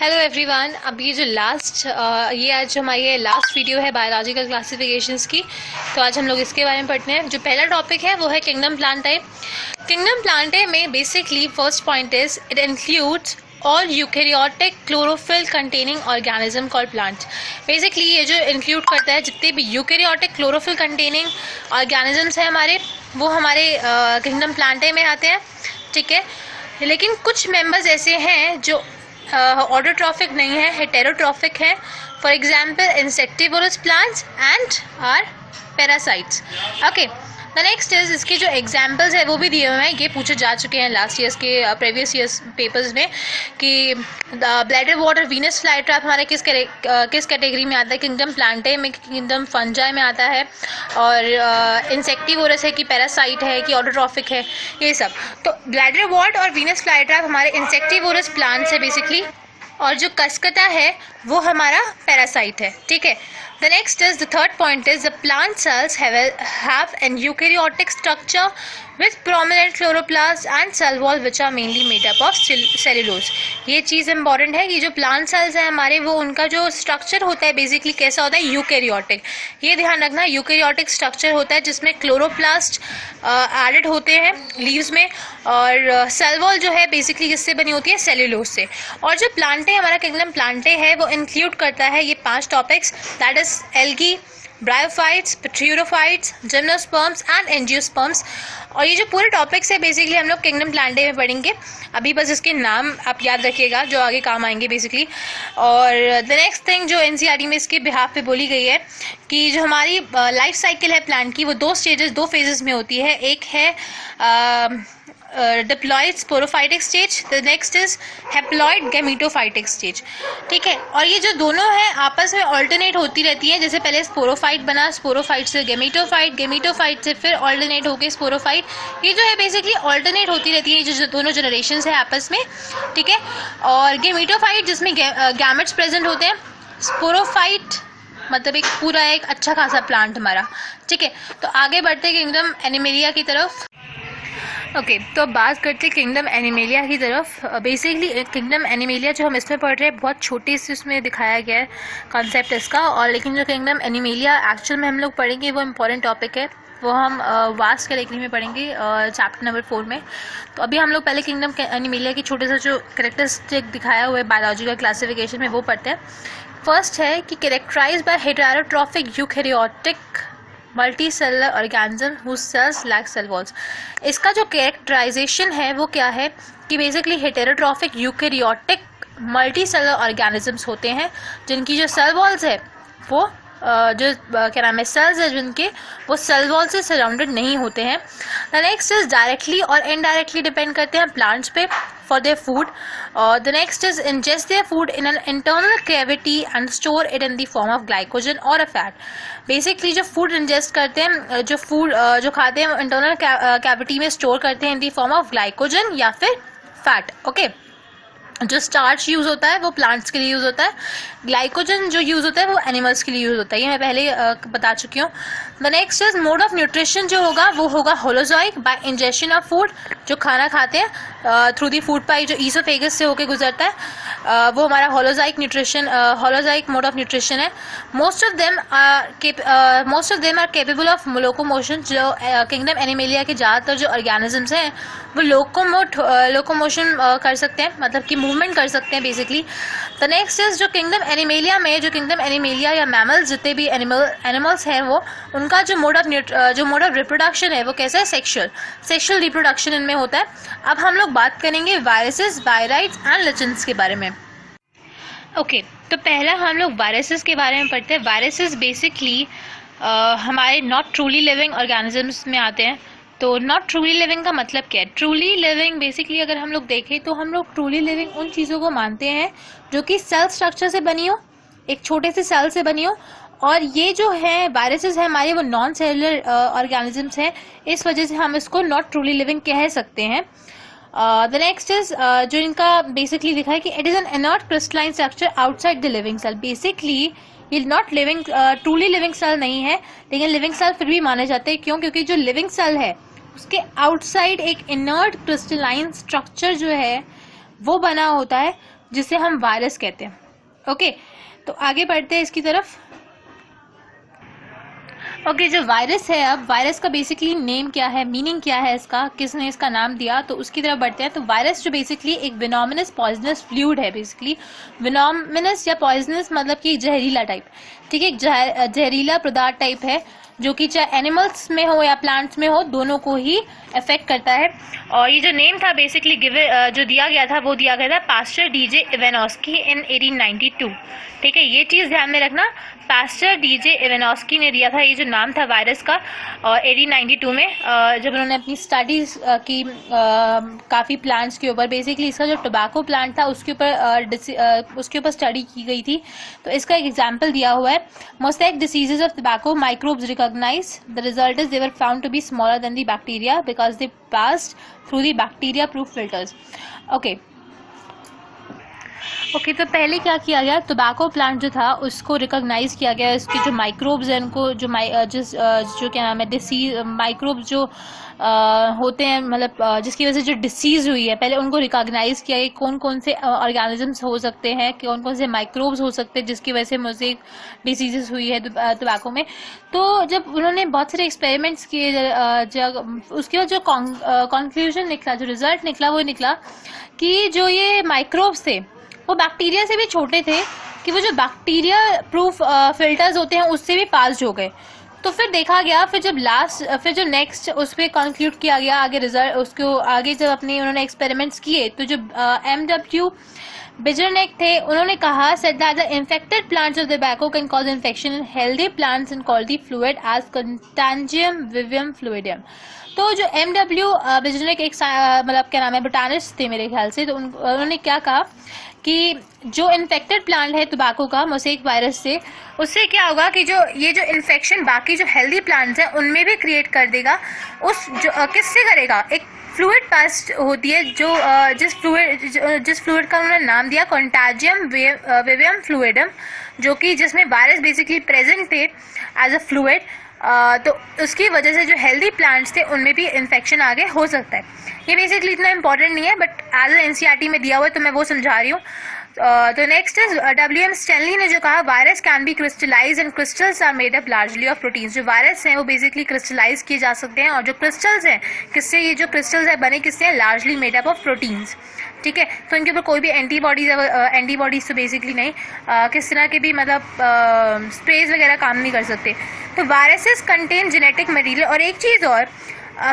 Hello everyone. अब ये जो ये आज हमारी लास्ट वीडियो है बायोलॉजिकल क्लासिफिकेशंस की। तो आज हम लोग इसके बारे में पढ़ते हैं। जो पहला टॉपिक है वो है किंगडम प्लांटाe। किंगडम प्लांटाe में basically first point is it includes all eukaryotic chlorophyll containing organism called plants. Basically ये जो इंक्लूड करता है जितने भी यूकैरियोटिक क्लोरोफिल कंटेनिंग ऑर्गेनिजम्स हैं वो हमारे किंगडम प्लांटाe में आते हैं। ठीक है, लेकिन कुछ मेंबर्स ऐसे हैं जो ऑटोट्रॉफिक नहीं है, हेटेरोट्रॉफिक है। For example insectivorous plants and are parasites. Okay, the next is इसके जो एग्जाम्पल्स है वो भी दिए हुए हैं। ये पूछे जा चुके हैं लास्ट ईयर्स के प्रीवियस ईयर्स पेपर्स में कि ब्लैडर वॉट और वीनस फ्लाईट्रैप हमारे किस कैटेगरी में आता है। किंगडम प्लांटाe में, किंगडम फंजाई में आता है, और इंसेक्टिवोरस है कि पैरासाइट है कि ऑटोट्रॉफिक है, ये सब। तो ब्लैडर वॉट और वीनस फ्लाईट्रैप हमारे इंसेक्टिवोरस प्लांट्स है बेसिकली, और जो कसकटा है वो हमारा पैरासाइट है। ठीक है, the next is the third point is the plant cells have an eukaryotic structure with prominent chloroplast and cell wall which are mainly made up of cellulose। ये चीज़ इंपॉर्टेंट है कि जो प्लांट सेल्स हैं हमारे वो उनका जो स्ट्रक्चर होता है बेसिकली कैसा होता है, यूकैरियोटिक। ये ध्यान रखना, यूकैरियोटिक स्ट्रक्चर होता है जिसमें क्लोरोप्लास्ट एडेड होते हैं लीव्स में, और सेल वॉल जो है बेसिकली किससे बनी होती है, सेल्यूलोज से। और जो प्लांटाe हमारा किंगडम प्लांटाe है वो इंक्लूड करता है ये 5 topics, that is algae, bryophytes, pteridophytes, gymnosperms and angiosperms. और ये जो पूरे टॉपिक्स है बेसिकली हम लोग किंगडम प्लांटाe में पढ़ेंगे। अभी बस इसके नाम आप याद रखिएगा जो आगे काम आएंगे बेसिकली। और द नेक्स्ट थिंग जो एनसीईआरटी में इसके बिहाफ पे बोली गई है कि जो हमारी लाइफ साइकिल है प्लांट की वो 2 फेजेस में होती है। एक है diploid sporophytic stage, the next is haploid gametophytic stage. ठीक है, और ये जो दोनों हैं आपस में ऑल्टरनेट होती रहती हैं। जैसे पहले स्पोरोफाइट बना, स्पोरोफाइट से गैमेटोफाइट, गैमेटोफाइट से फिर ऑल्टरनेट होके स्पोरोफाइट। ये जो है बेसिकली ऑल्टरनेट होती रहती है जो दोनों जनरेशंस है आपस में। ठीक है, और गैमेटोफाइट जिसमें गैमेट्स प्रेजेंट होते हैं, स्पोरोफाइट मतलब एक पूरा एक अच्छा खासा प्लांट हमारा। ठीक है, तो आगे बढ़ते हैं किंगडम एनिमेलिया की तरफ। ओके, तो बात करते हैं किंगडम एनिमेलिया की तरफ। बेसिकली किंगडम एनिमेलिया जो हम इसमें पढ़ रहे हैं बहुत छोटे से उसमें दिखाया गया है कॉन्सेप्ट इसका, और लेकिन जो किंगडम एनिमेलिया एक्चुअल में हम लोग पढ़ेंगे वो इम्पॉर्टेंट टॉपिक है, वो हम वास्ट कैटेगरी में पढ़ेंगे चैप्टर नंबर 4 में। तो अभी हम लोग पहले किंगडम एनिमेलिया की छोटे से जो कैरेक्टरिस्टिक दिखाया हुआ है बायोलॉजिकल क्लासिफिकेशन में वो पढ़ते हैं। फर्स्ट है कि characterised by heterotrophic eukaryotic multi cellular organism whose cells lack cell walls. इसका जो कैरेक्टराइजेशन है वो क्या है कि basically heterotrophic eukaryotic multi cellular organisms होते हैं जिनकी जो सेल वॉल्स है वो क्या नाम है, सेल्स है जिनके वो सेल वॉल से सराउंडेड नहीं होते हैं। द नेक्स्ट इज डायरेक्टली और इनडायरेक्टली डिपेंड करते हैं प्लांट्स पे फॉर देयर फूड। और the next is ingest their food in an internal cavity and store it in the form of glycogen और अ फैट। बेसिकली जो food ingest करते हैं, जो खाते हैं इंटरनल कैविटी में स्टोर करते हैं in the form of glycogen या फिर फैट। ओके, जो स्टार्च यूज़ होता है वो प्लांट्स के लिए यूज़ होता है, ग्लाइकोजन जो यूज़ होता है वो एनिमल्स के लिए यूज़ होता है, ये मैं पहले बता चुकी हूँ। The next is mode of nutrition जो होगा वो होगा holozoic by injection of food. जो खाना खाते हैं थ्रू दी फूड पाइप जो ईसोफेगस से होकर गुजरता है वो हमारा होलोजॉइक मोड ऑफ न्यूट्रिशन है। Most of them are capable of locomotion. जो किंगडम एनिमेलिया के ज़्यादातर जो ऑर्गेनिजम्स हैं वो लोकोमोशन कर सकते हैं, मतलब कि मूवमेंट कर सकते हैं बेसिकली। द नेक्स्ट इज जो किंगडम एनिमेलिया या मैमल्स जितने भी एनिमल्स हैं वो उनका जो मोड ऑफ रिप्रोडक्शन है वो कैसा है, सेक्शुअल रिप्रोडक्शन इनमें होता है। अब हम लोग बात करेंगे वायरसेस, वायराइड्स एंड लिचेंस के बारे में। ओके, तो पहला हम लोग वायरसेस के बारे में पढ़ते हैं। वायरसेस बेसिकली हमारे नॉट ट्रूली लिविंग ऑर्गेनिजम्स में आते हैं। तो नॉट ट्रूली लिविंग का मतलब क्या है? ट्रूली लिविंग बेसिकली अगर हम लोग देखें तो हम लोग ट्रूली लिविंग उन चीज़ों को मानते हैं जो कि सेल स्ट्रक्चर से बनी हो, एक छोटे से सेल से बनी हो। और ये जो है वायरसेस है हमारे वो नॉन सेलुलर ऑर्गेनिजम्स हैं, इस वजह से हम इसको नॉट ट्रूली लिविंग कह सकते हैं। द नेक्स्ट इज जो इनका बेसिकली लिखा है कि it is an inert crystalline structure outside the living cell. Basically ये not living truly living cell नहीं है, लेकिन लिविंग सेल फिर भी माने जाते हैं। क्यों? क्योंकि जो लिविंग सेल है उसके आउटसाइड एक इनर्ट क्रिस्टलाइन स्ट्रक्चर जो है वो बना होता है जिसे हम वायरस कहते हैं। ओके, तो आगे बढ़ते हैं इसकी तरफ। ओके, जो वायरस है, अब वायरस का बेसिकली नेम क्या है, मीनिंग क्या है इसका, किसने इसका नाम दिया, तो उसकी तरफ बढ़ते हैं। तो वायरस जो बेसिकली एक विनोमिनस पॉइजनस फ्लूइड है। बेसिकली विनोमिनस या पॉइजनस मतलब कि जहरीला टाइप, ठीक है, एक जहरीला पदार्थ टाइप है जो कि चाहे एनिमल्स में हो या प्लांट्स में हो, दोनों को ही अफेक्ट करता है। और ये जो नेम था बेसिकली जो दिया गया था वो दिया गया था पास्टर डीजे इवानोस्की इन 1892। ठीक है, ये चीज़ ध्यान में रखना, पास्टर डीजे इवानोस्की ने दिया था ये जो नाम था वायरस का 1892 में, जब उन्होंने अपनी स्टडीज की काफ़ी प्लांट्स के ऊपर, बेसिकली इसका जो टोबैको प्लांट था उसके ऊपर स्टडी की गई थी। तो इसका एक एग्जाम्पल दिया हुआ है, mosaic diseases of tobacco microbes recognise the result is they were found to be smaller than the bacteria because they passed through the bacteria proof filters. Okay, तो पहले क्या किया गया, टोबैको प्लांट जो था उसको रिकॉग्नाइज किया गया, इसके जो माइक्रोब्स हैं उनको जो क्या नाम है डिसीज माइक्रोब्स जो होते हैं, मतलब जिसकी वजह से जो डिसीज हुई है, पहले उनको रिकॉग्नाइज किया कि कौन कौन से ऑर्गेनिजम्स हो सकते हैं, कौन कौन से माइक्रोब्स हो सकते हैं जिसकी वजह से मुझे डिसीजेस हुई है टोबैको में। तो जब उन्होंने बहुत सारे एक्सपेरिमेंट्स किए, उसके बाद जो कंक्लूजन निकला, जो रिजल्ट निकला, वो निकला कि जो ये माइक्रोब्स थे वो बैक्टीरिया से भी छोटे थे, कि वो जो बैक्टीरिया प्रूफ फिल्टर्स होते हैं उससे भी पास हो गए। तो फिर देखा गया, फिर जो नेक्स्ट उस पर कंक्लूड किया गया आगे रिजल्ट, उसको आगे जब उन्होंने एक्सपेरिमेंट्स किए तो जो MW बिजरनेक थे, उन्होंने कहा said that the infected plants of tobacco can cause infection in healthy plants and call the fluid as contagium vivum fluidum. तो जो MW बिजरनेक एक मतलब क्या नाम है, बोटानिस्ट थे मेरे ख्याल से, तो उन्होंने क्या कहा कि जो इन्फेक्टेड प्लांट है टोबैको का मोसैक वायरस से, उससे क्या होगा कि जो इन्फेक्शन बाकी जो हेल्दी प्लांट्स हैं उनमें भी क्रिएट कर देगा। किससे करेगा, एक फ्लूइड पास होती है जो जिस फ्लूइड का उन्होंने नाम दिया कंटाजियम विवियम फ्लूइडम, जो कि जिसमें वायरस बेसिकली प्रेजेंट थे एज अ फ्लूइड। तो उसकी वजह से जो हेल्दी प्लांट्स थे उनमें भी इन्फेक्शन आगे हो सकता है। ये बेसिकली इतना इंपॉर्टेंट नहीं है, बट एज अ NCERT में दिया हुआ है तो मैं वो समझा रही हूँ। तो नेक्स्ट इज WM स्टैनली ने जो कहा, virus can be crystallise and crystals are made up largely of proteins. जो वायरस हैं वो बेसिकली क्रिस्टलाइज किए जा सकते हैं, और जो क्रिस्टल्स हैं किससे, ये जो क्रिस्टल्स है बने किससे हैं, largely made up of proteins. ठीक है, तो इनके ऊपर कोई भी एंटीबॉडीज तो बेसिकली नहीं, किस तरह के भी मतलब स्प्रेज वगैरह काम नहीं कर सकते। तो वायरसेस कंटेन जेनेटिक मटेरियल, और एक चीज़ और,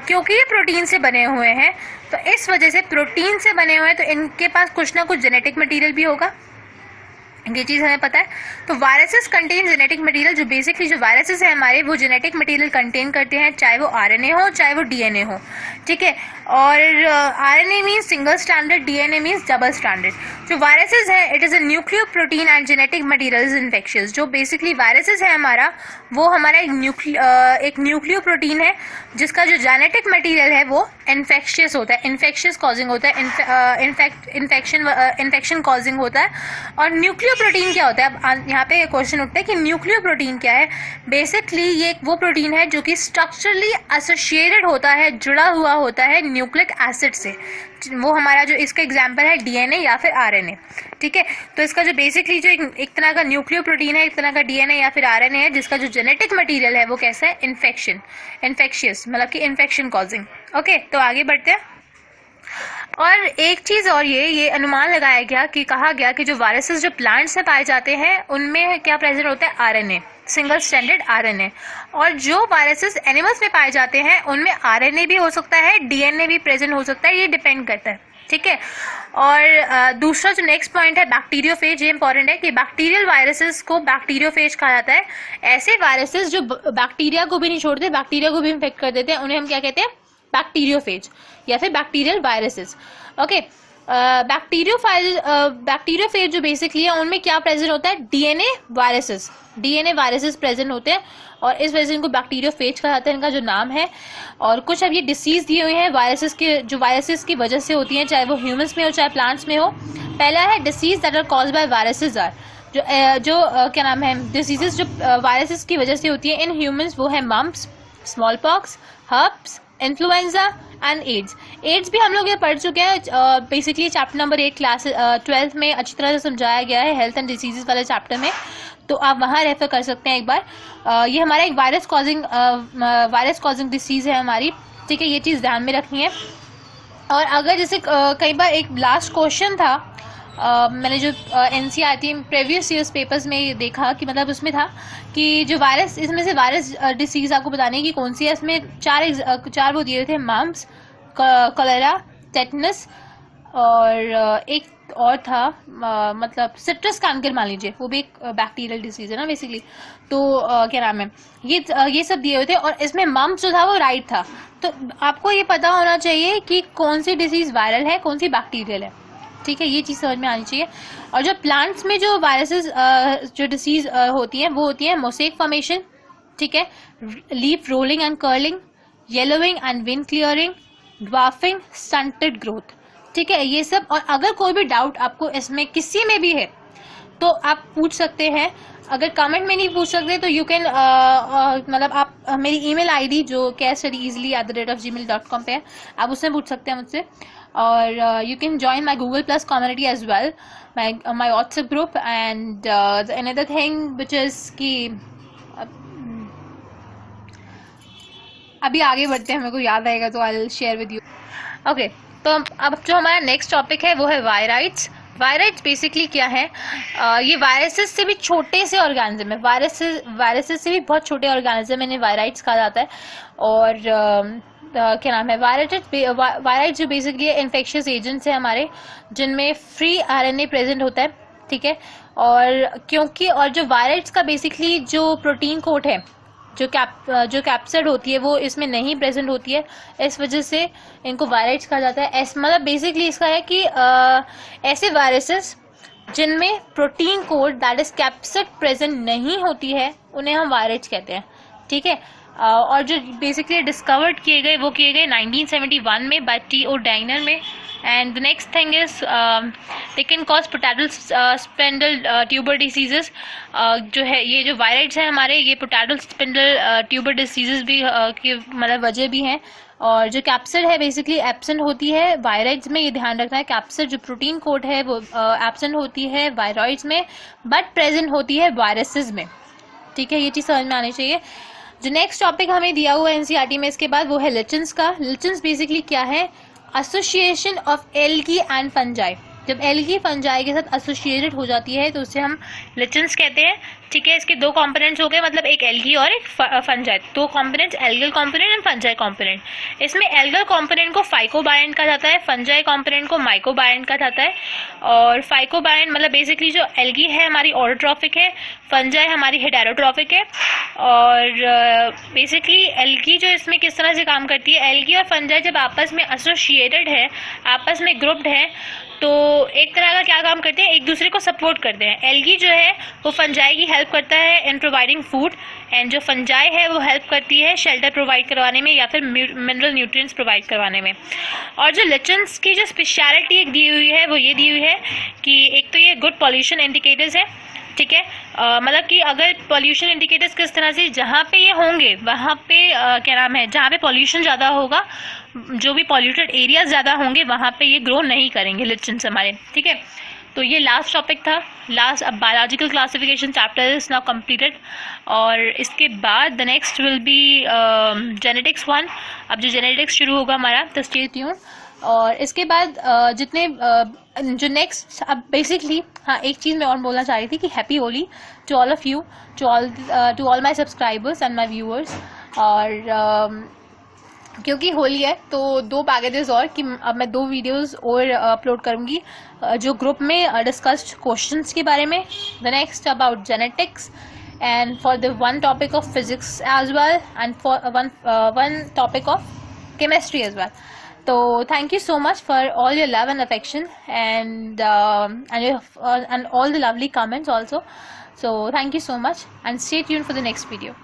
क्योंकि ये प्रोटीन से बने हुए हैं तो इस वजह से प्रोटीन से बने हुए हैं तो इनके पास कुछ ना कुछ जेनेटिक मटेरियल भी होगा, ये चीज़ हमें पता है। तो वायरसेस कंटेन जेनेटिक मटेरियल, जो बेसिकली जो वायरसेस हैं हमारे वो जेनेटिक मटेरियल कंटेन करते हैं, चाहे वो RNA हो चाहे वो DNA हो। ठीक है, और RNA means single stranded, DNA means double stranded. जो वायरसेस है it is a nucleo protein and genetic material is infectious. जो बेसिकली वायरसेस है हमारा, वो हमारा एक न्यूक्लियो प्रोटीन है जिसका जो जेनेटिक मटेरियल है वो इन्फेक्शियस होता है, इन्फेक्शियस कॉजिंग होता है, इन्फेक्शन कॉजिंग होता है। और न्यूक्लियो प्रोटीन क्या होता है, अब यहाँ पे क्वेश्चन उठता है कि न्यूक्लियो प्रोटीन क्या है। बेसिकली ये वो प्रोटीन है जो कि स्ट्रक्चरली एसोसिएटेड होता है, जुड़ा हुआ होता है न्यूक्लिक एसिड से। वो हमारा जो इसका एग्जाम्पल है DNA या फिर RNA। ठीक है, तो इसका जो बेसिकली जो एक तरह का न्यूक्लियो प्रोटीन है, एक तरह का DNA या फिर RNA है, जिसका जो जेनेटिक मटेरियल है वो कैसा है, इन्फेक्शियस, मतलब कि इन्फेक्शन कॉजिंग। ओके, तो आगे बढ़ते हैं। और एक चीज़ और, ये अनुमान लगाया गया कि कहा गया कि जो वायरसेस जो प्लांट्स में पाए जाते हैं उनमें क्या प्रेजेंट होता है, RNA, सिंगल स्ट्रैंडेड RNA। और जो वायरसेस एनिमल्स में पाए जाते हैं उनमें RNA भी हो सकता है, DNA भी प्रेजेंट हो सकता है, ये डिपेंड करता है। ठीक है, और दूसरा जो नेक्स्ट पॉइंट है बैक्टीरियोफेज, ये इंपॉर्टेंट है कि बैक्टीरियल वायरसेस को बैक्टीरियोफेज कहा जाता है। ऐसे वायरसेस जो बैक्टीरिया को भी नहीं छोड़ते, बैक्टीरिया को भी इन्फेक्ट कर देते हैं, उन्हें हम क्या कहते हैं, बैक्टीरियोफेज या फिर बैक्टीरियल वायरसेस। ओके, बैक्टीरियोफेज जो बेसिकली है उनमें क्या प्रेजेंट होता है, DNA वायरसेस प्रेजेंट होते हैं, और इस वजह से इनको बैक्टीरियोफेज कहा जाता है, इनका जो नाम है। और कुछ अब ये डिसीज दिए हुए हैं वायरसेस की वजह से होती हैं, चाहे वो ह्यूमंस में हो चाहे प्लांट्स में हो। पहला है disease that are caused by viruses are, जो क्या नाम है, डिसीजेस जो वायरसेस की वजह से होती है इन ह्यूमंस, वो है mumps, small pox, herpes, influenza and AIDS भी हम लोग ये पढ़ चुके हैं basically chapter number 8 class 12th में अच्छी तरह से समझाया गया है हेल्थ एंड डिसीजेज वाले चैप्टर में, तो आप वहाँ रेफर कर सकते हैं एक बार। ये हमारा एक वायरस कॉजिंग डिसीज है हमारी, ठीक है, ये चीज़ ध्यान में रखनी है। और अगर जैसे कई बार एक लास्ट क्वेश्चन था मैंने जो NCERT प्रीवियस ईयर्स पेपर्स में ये देखा कि मतलब उसमें था कि जो वायरस, इसमें से वायरस डिसीज आपको बताने की कौन सी है, इसमें चार वो दिए थे, मम्प्स, कॉलेरा, टेटनस और एक और था मतलब सिट्रस कैंकर मान लीजिए, वो भी एक बैक्टीरियल डिसीज है ना बेसिकली। तो क्या नाम है, ये सब दिए हुए थे और इसमें मम्प्स जो था वो राइट था। तो आपको ये पता होना चाहिए कि कौन सी डिसीज वायरल है, कौन सी बैक्टीरियल है, ठीक है, ये चीज़ समझ में आनी चाहिए। और जो प्लांट्स में जो वायरसेस जो डिसीज होती हैं वो होती है मोसेक फॉर्मेशन, ठीक है, leaf rolling and curling, yellowing and wind clearing, dwarfing, stunted growth, ठीक है, ये सब। और अगर कोई भी डाउट आपको इसमें किसी में भी है तो आप पूछ सकते हैं। अगर कमेंट में नहीं पूछ सकते तो यू कैन मतलब आप मेरी email ID जो carestudyeasily@gmail.com पे है, आप उससे पूछ सकते हैं मुझसे। और you can join my Google Plus community as well, my WhatsApp group and another thing which is कि अभी आगे बढ़ते हैं, मेरे को याद आएगा तो I will share with you. Okay, तो अब जो हमारा नेक्स्ट टॉपिक है वो है वायराइड्स। वायराइड्स बेसिकली क्या है, ये वायरसेस से भी छोटे से ऑर्गेनिज्म है, वायरसेस से भी बहुत छोटे ऑर्गेनिज्म इन्हें वायराइड्स कहा जाता है। और क्या नाम है, वायराइड्स जो बेसिकली इन्फेक्शियस एजेंट्स है हमारे, जिनमें फ्री RNA प्रेजेंट होता है, ठीक है। और क्योंकि और जो वायराइड्स का बेसिकली जो प्रोटीन कोड है, जो कैप्सिड होती है वो इसमें नहीं प्रेजेंट होती है, इस वजह से इनको वायराइड्स कहा जाता है। मतलब बेसिकली इसका है कि ऐसे वायरसेस जिनमें protein code that is capsid present नहीं होती है उन्हें हम वायराइड्स कहते हैं, ठीक है। और जो बेसिकली डिस्कवर्ड किए गए वो किए गए 1971 में बाय T.O. डाइनर में। And the next thing is they can cause potato spindle tuber diseases. जो है ये जो वायराइड्स हैं हमारे, ये पोटैटो स्पिंडल ट्यूबर डिसीजेस भी की मतलब वजह भी हैं। और जो कैप्सिड है बेसिकली एब्सेंट होती है वायराइड्स में, ये ध्यान रखना है, कैप्सिड जो प्रोटीन कोड है वो एब्सेंट होती है वायरॉइड्स में बट प्रेजेंट होती है वायरसेस में, ठीक है, ये चीज़ समझ में आनी चाहिए। जो नेक्स्ट टॉपिक हमें दिया हुआ है NCERT में इसके बाद वो है लिचेंस का। लिचेंस बेसिकली क्या है, association of algae and fungi. जब एल्गी फंजाई के साथ एसोसिएटेड हो जाती है तो उसे हम लिचेंस कहते हैं, ठीक है। इसके दो कंपोनेंट्स हो गए, मतलब एक एल्गी और एक फंजाई, दो components, algal component and fungi component. इसमें एल्गल कंपोनेंट को फाइकोबायंट कहा जाता है, फंजाई कंपोनेंट को माइकोबायंट कहा जाता है। और फाइकोबायंट मतलब बेसिकली जो एल्गी है हमारी ऑटोट्रॉफिक है, फंजाई हमारी हेटेरोट्रॉफिक है। और बेसिकली एल्गी जो इसमें किस तरह से काम करती है, एल्गी और फंजाई जब आपस में एसोसिएटेड है, आपस में ग्रुप्ड है, तो एक तरह का क्या काम करते हैं, एक दूसरे को सपोर्ट करते हैं। एल्गी जो है वो फंजाई की हेल्प करता है इन प्रोवाइडिंग फूड, एंड जो फंजाई है वो हेल्प करती है शेल्टर प्रोवाइड करवाने में या फिर मिनरल न्यूट्रिएंट्स प्रोवाइड करवाने में। और जो लिचेंस की जो स्पेशलिटी एक दी हुई है वो ये दी हुई है कि एक तो ये गुड पॉल्यूशन इंडिकेटर्स है, ठीक है। मतलब कि अगर पॉल्यूशन इंडिकेटर्स किस तरह से, जहाँ पे ये होंगे वहाँ पे क्या नाम है, जहाँ पे पॉल्यूशन ज़्यादा होगा, जो भी पॉल्यूटेड एरियाज ज़्यादा होंगे वहाँ पे ये ग्रो नहीं करेंगे लिचेंस हमारे, ठीक है। तो ये लास्ट टॉपिक था, लास्ट। अब biological classification chapter is now completed और इसके बाद the next will be genetics 1। अब जो जेनेटिक्स शुरू होगा हमारा, तो स्टे ट्यून। और इसके बाद जितने जो नेक्स्ट, अब बेसिकली हाँ एक चीज़ मैं और बोलना चाह रही थी कि happy Holi to all of you, to all my subscribers and my viewers. और क्योंकि होली है तो 2 पैकेजेस और कि अब मैं 2 वीडियोस और अपलोड करूंगी जो ग्रुप में डिस्कस्ड क्वेश्चंस के बारे में, the next about genetics and for the one topic of physics as well and for one topic of chemistry as well. So thank you so much for all your love and affection and all the lovely comments also. So thank you so much and stay tuned for the next video.